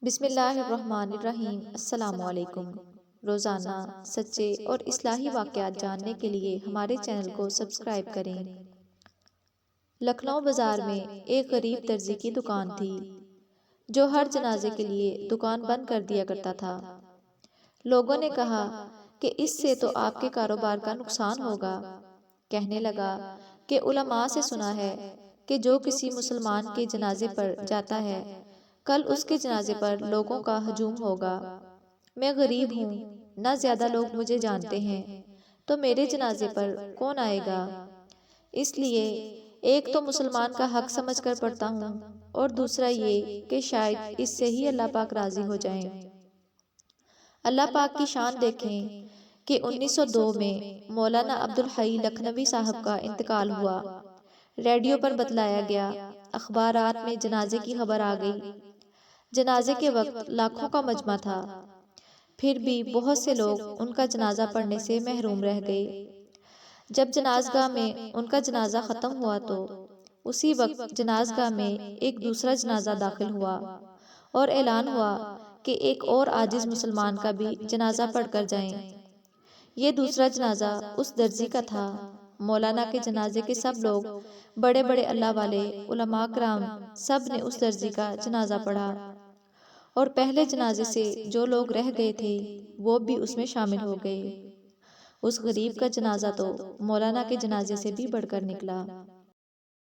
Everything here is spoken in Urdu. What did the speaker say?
بسم اللہ الرحمن الرحیم۔ السلام علیکم۔ روزانہ سچے اور اصلاحی واقعات جاننے کے لیے ہمارے چینل کو سبسکرائب کریں۔ لکھنؤ بازار میں ایک غریب درزی کی دکان تھی جو ہر جنازے کے لیے دکان بند کر دیا کرتا تھا۔ لوگوں نے کہا کہ اس سے تو آپ کے کاروبار کا نقصان ہوگا۔ کہنے لگا کہ علماء سے سنا ہے کہ جو کسی مسلمان کے جنازے پر جاتا ہے کل اس کے جنازے پر لوگوں کا ہجوم ہوگا۔ میں غریب ہوں، نہ زیادہ لوگ مجھے جانتے ہیں، تو میرے جنازے پر کون آئے گا؟ اس لیے ایک تو مسلمان کا حق سمجھ کر پڑھتا ہوں اور دوسرا یہ کہ شاید اس سے ہی اللہ پاک راضی ہو جائیں۔ اللہ پاک کی شان دیکھیں کہ 1902 میں مولانا عبدالحی لکھنوی صاحب کا انتقال ہوا۔ ریڈیو پر بتلایا گیا، اخبارات میں جنازے کی خبر آ گئی۔ جنازے کے وقت لاکھوں کا مجمع تھا، پھر بھی بہت سے لوگ ان کا جنازہ پڑھنے سے محروم رہ گئے۔ جب جنازگاہ میں ان کا جنازہ ختم ہوا تو اسی وقت جنازگاہ میں ایک دوسرا جنازہ داخل ہوا اور اعلان ہوا کہ ایک اور عاجز مسلمان کا بھی جنازہ پڑھ کر جائیں۔ یہ دوسرا جنازہ اس درزی کا تھا۔ مولانا کے جنازے کے سب لوگ، بڑے بڑے اللہ والے، علماء کرام، سب نے اس درزی کا جنازہ پڑھا اور پہلے جنازے سے جو لوگ رہ گئے تھے وہ بھی اس میں شامل ہو گئے۔ اس غریب کا جنازہ تو مولانا کے جنازے سے بھی بڑھ کر نکلا۔